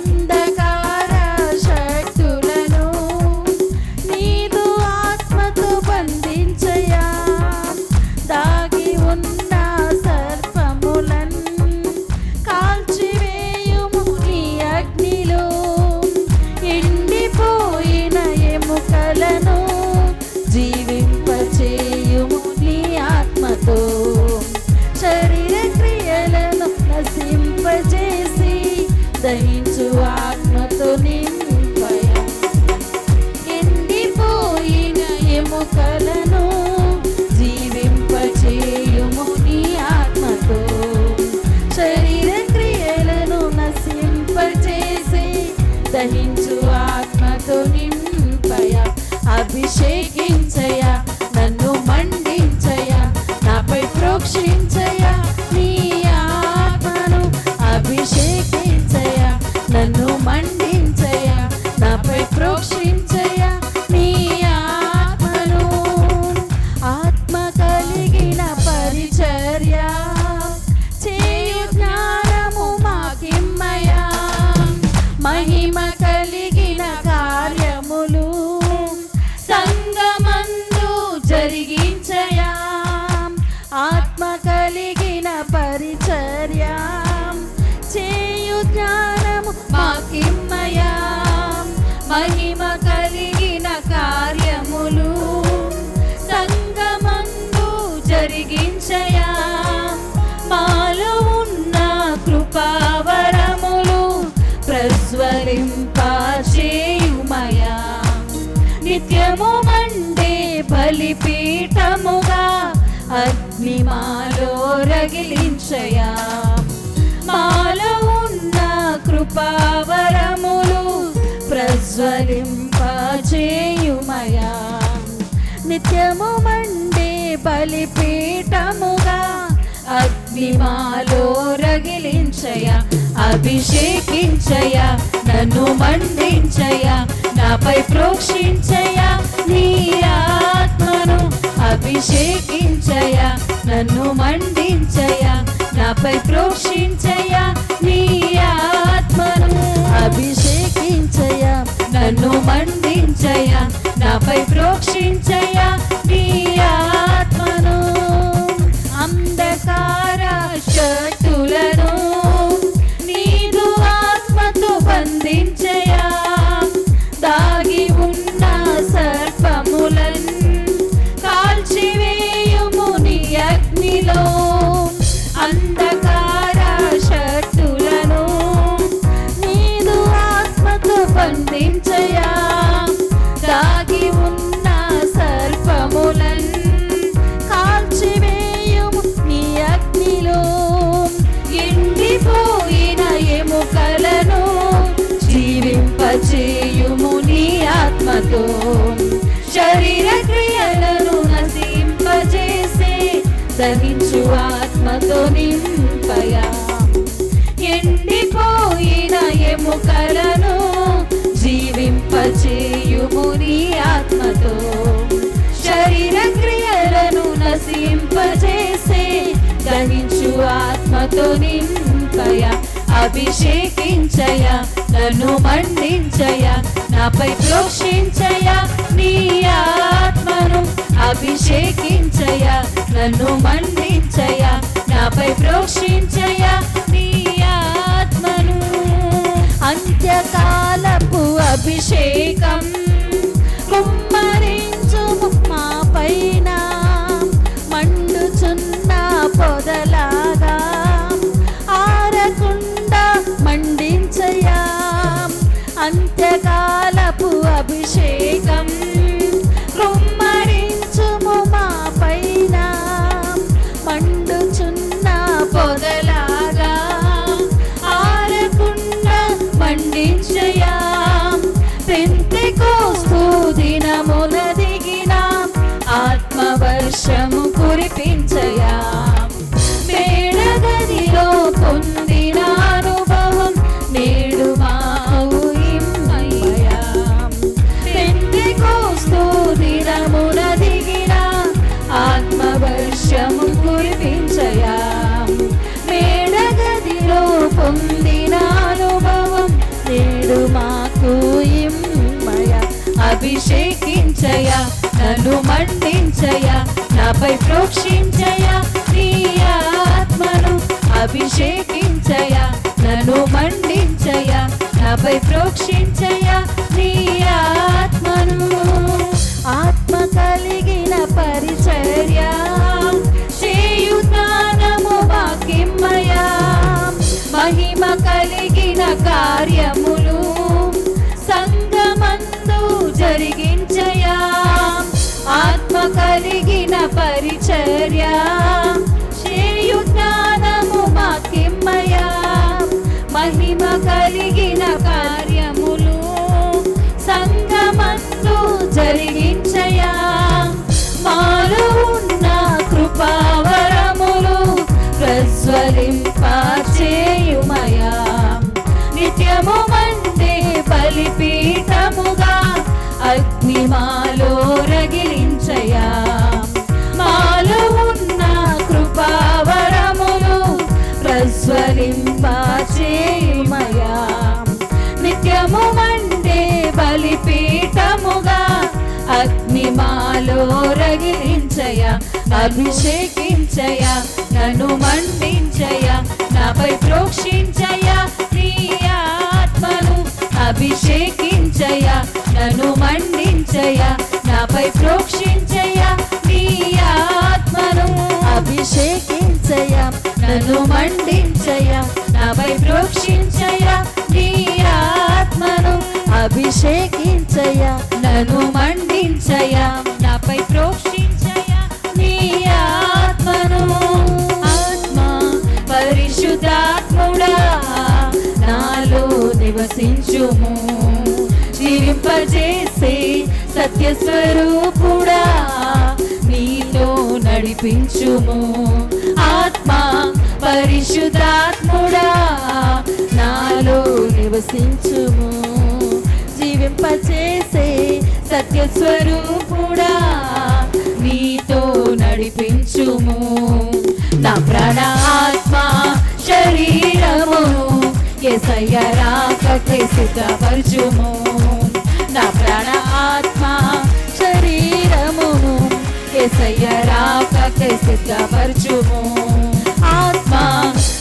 అంధకార శక్తులను నీదు ఆత్మతో బంధించయా, దాగి ఉన్న సర్పములను కాల్చివేయుము నీ అగ్నిలో, ఎండిపోయిన ఎముకలను జీవింపచేయుము నీ ఆత్మతో, శరీర క్రియలను నశింపజేసి దహించు ఆత్మతో నింపయా, ఎండిపోయిన ఎముకలను జీవింపచేయుము నీ ఆత్మతో, శరీర క్రియలను నశింపజేసి దహించు ఆత్మతో నింపయా, అభిషేకించయా నన్ను మండించయా, నాపై ప్రోక్షించయా నీ ఆత్మను, అభిషేకించయా నన్ను మండించయా, నాపై ప్రోక్షించయా నీ ఆత్మను, ఆత్మ కలిగిన పరిచర్య చేయు జ్ఞానము మాకిమ్మయా, మహిమ కలిగిన కార్యములు సంగమందు జరిగించయా, ఆత్మ కలిగిన పరిచర్య చేయు జ్ఞానము మాకిమ్మయా, మహిమ కలిగిన కార్యములు సంగమందు జరిగించయా, మాలో ఉన్న కృపావరములు ప్రజ్వలింపచేయుమయా, నిత్యము మండే బలిపీఠముగా అగ్ని మాలో రగిలించయా, మాలో ఉన్న కృపావరములు ప్రజ్వలింపచేయుమయా, నిత్యము మండే బలిపీఠముగా అగ్ని మాలో రగిలించయా, అభిషేకించయా నన్ను మండించయా, నాపై ప్రోక్షించయా నీ ఆత్మను, అభిషేకించయా నన్ను మండించయా, నాపై ప్రోక్షించయా నీ ఆత్మను, అభిషేకించయా నన్ను మండించయా, నాపై ప్రోక్షించయా నీ ఆత్మను, అంధకార శక్తులను నీదు ఆత్మతో బంధించయా, దాగి ఉన్న సర్పములను కాల్చివేయుము నీ అగ్నిలో, అంధకార శక్తులను నీదు ఆత్మతో బంధించయా, దాగి ఉన్న సర్పములను కాల్చివేయుము నీ అగ్నిలో, ఎండిపోయిన ఎముకలను జీవింపచేయుము నీ ఆత్మతో, శరీర క్రియలను నశింపజేసే దహించు ఆత్మతో నింపయా, ఎండిపోయిన ఎముకలను జీవింపచేయుము నీ ఆత్మతో, శరీర క్రియలను నశింపజేసే దహించు ఆత్మతో నింపయా, అభిషేకించయా నన్ను మండించయా, నాపై ప్రోక్షించయా నీ ఆత్మను, అభిషేకించయా నన్ను మండించయా, నాపై ప్రోక్షించయా నీ ఆత్మను, అంత్యకాలపు అభిషేకం కుమ్మరించుము మా పైన, మండుచున్న పొదలాగా ఆరకుండా మండించయా, అంత్యకాలపు అభిషేకం కుమ్మరించుము మా పైన, మండుచున్న పొదలాగా ఆరకుండా మండించయా, పెంతెకోస్తు దినమున దిగిన ఆత్మవర్షము కురిపించయా, మేడగదిలో పొందిన అనుభవం నేడు మాకు ఇమ్మయ్యా, పెంతెకోస్తు నడిపించయా, నాపై ప్రోక్షించయా, నీ ఆత్మను అభిషేకించయా, నన్ను మండించయా, నాపై ప్రోక్షించయా, నీ ఆత్మను. ఆత్మ కలిగిన పరిచర్య చేయుతానము వాక్యమయా, మహిమ కలిగిన కార్యములు సంగమందు జరిగించయా. ఆత్మ కలిగిన పరిచర్య చేయుతానము వాక్యమయా, మహిమ కలిగిన కార్యములు సంగమందు జరిగించయా. మాలో ఉన్న కృపావరములు ప్రజ్వలింపచేయుమయా, నిత్యము మండే బలిపీఠముగా అగ్ని మాలో రగిలించయా. మాలో ఉన్న కృపావరములు ప్రజ్వలింపచేయుమయా, నిత్యము మండే బలిపీఠముగా అగ్ని మాలో రగిలించయా. అభిషేకించయా, నన్ను మండించయా, నాపై ప్రోక్షించయా, నీ ఆత్మను అభిషేకించయా, నన్ను మండించయా, నాపై ప్రోక్షించయా, నీ ఆత్మను అభిషేకించయా, నన్ను మండించయా, నాపై ప్రోక్షించయా, నీ ఆత్మను అభిషేకించయా, నన్ను మండించయా, నాపై ప్రోక్షించయా, నీ ఆత్మను. ఆత్మ పరిశుద్ధాత్ముడా నాలో నివసించుము, జీవింపజేసే సత్యస్వరూపుడా నీతో నడిపించుము. ఆత్మ పరిశుద్ధాత్ముడా నాలో నివసించుము, జీవింపచేసే సత్యస్వరూపుడా నీతో నడిపించుము. నా ప్రాణ ఆత్మ శరీరమును యేసయ్య రాకకై సిద్ధపరచుము. నా ప్రాణ ఆత్మ శరీరమును యేసయ్య రాకకై సిద్ధపరచుము. ఆత్మ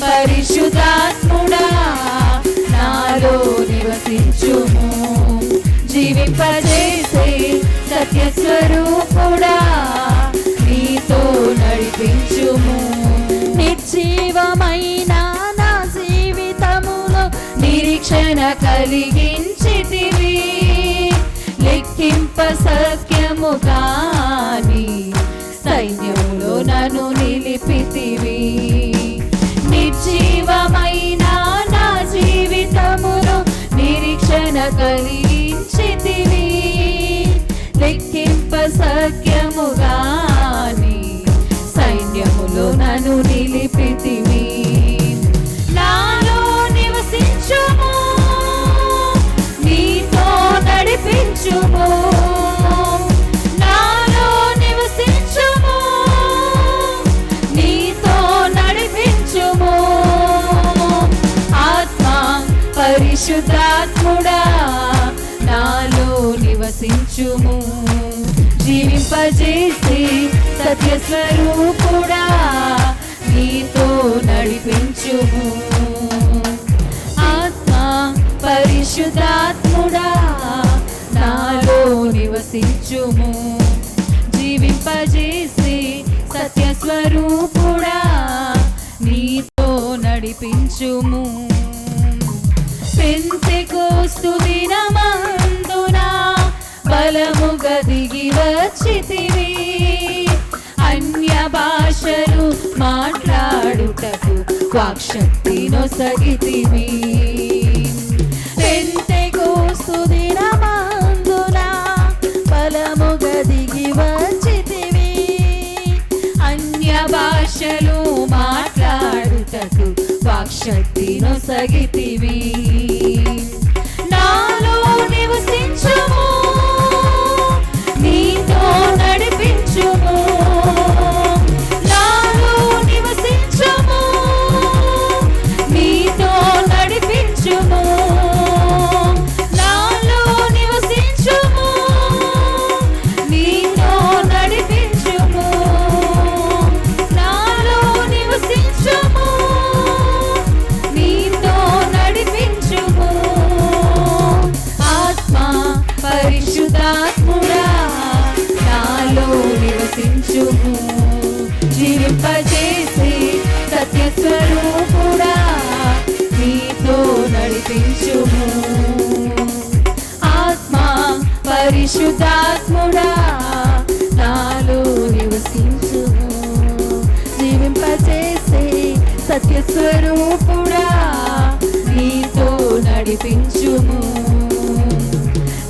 పరిశుద్ధాత్ముడా నాలో నివసించుము, జీవింపజేసే సత్యస్వరూపుడా నీతో నడిపించుము. నిర్జీవమైన నా జీవితములో నిరీక్షణ కలిగించితివి, లెక్కింప సఖ్యము కాని సైన్యములో నన్ను నిలిపితివి. నిర్జీవమైన నా జీవితములో నిరీక్షణ కలిగించితివి, లెక్కింప సఖ్యము గాని సైన్యములో నన్ను నిలిపితివి. నాలో నివసించుము, నీతో నడిపించుము. నాలో నివసించుము, నీతో నడిపించుము. ఆత్మ పరిశుద్ధాత్ముడా నాలో నివసించుము, జీవింపజేసి సత్యస్వరూపుడా నీతో నడిపించుము. ఆత్మ పరిశుద్ధాత్ముడా నాలో నివసించుము, జీవింపజేసి సత్యస్వరూపుడా నీతో నడిపించుము. పెంతెకోస్తు దినమందున బలముగా దిగి వచ్చితివి, అన్య భాషలు మాట్లాడుటకు వాక్శక్తి నొసగితివి. పెంతెకోస్తు దినమందున బలముగా దిగి వచ్చితివి, అన్య భాషలు మాట్లాడుటకు వాక్శక్తి నొసగితివి. నాలో నివసించుము, నీతో నడిపించుము. నాలో నివసించుము, నీతో నడిపించుము. నాలో నివసించుము, నీతో నడిపించుము. పరిశుద్ధాత్ముడా నాలో నివసించుము. జీవింపచేసే సత్యస్వరూపుడా నీతో నడిపించుము.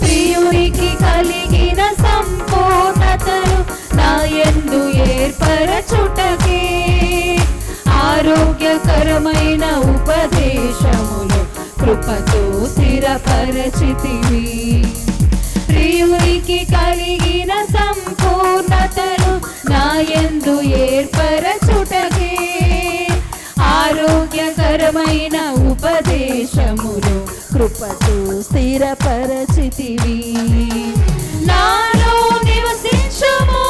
ప్రియునికి కలిగిన సంపూర్ణతను నా యందు ఏర్పరచుటకే ఆరోగ్యకరమైన ఉపదేశములు కృపతో స్థిరపరచితివి. ప్రియునికి కలిగిన సంపూర్ణతను నా యందు ఏర్పరచుటకే ఆరోగ్యకరమైన ఉపదేశములు కృపతో స్థిరపరచితివి. నాలో నివసించుము,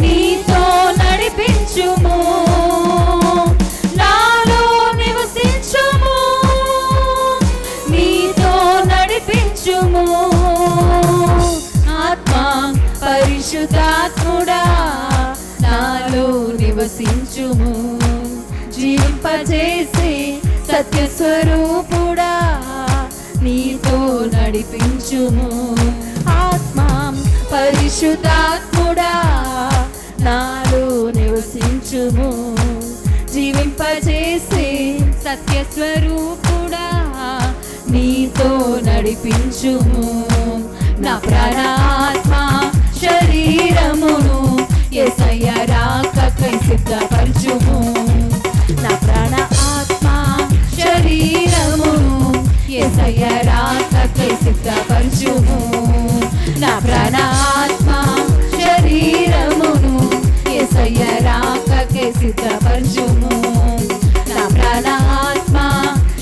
నీతో నడిపించుము. నాలో నివసించుము, నీతో నడిపించుము. ఆత్మా పరిశుద్ధాత్ముడా నాలో నివసించుము. జీవింపజేసే సత్యస్వరూపుడా నీతో నడిపించుము. ఆత్మా పరిశుద్ధాత్ముడా నాలో నివసించుము. జీవింపజేసే సత్యస్వరూపుడా నీతో నడిపించుము. నా ప్రాణాత్మ శరీరమును యేసయ్య రాకకై సిద్ధపరచుము. నా ప్రాణ ఆత్మ శరీరమును యేసయ్య రాకకై సిద్ధపరచుము. నా ప్రాణ ఆత్మ శరీరమును యేసయ్య రాకకై సిద్ధపరచుము. నా ప్రాణ ఆత్మ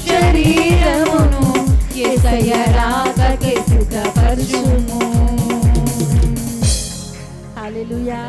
శరీరమును యేసయ్య రాకకై సిద్ధపరచుము. హల్లెలూయా.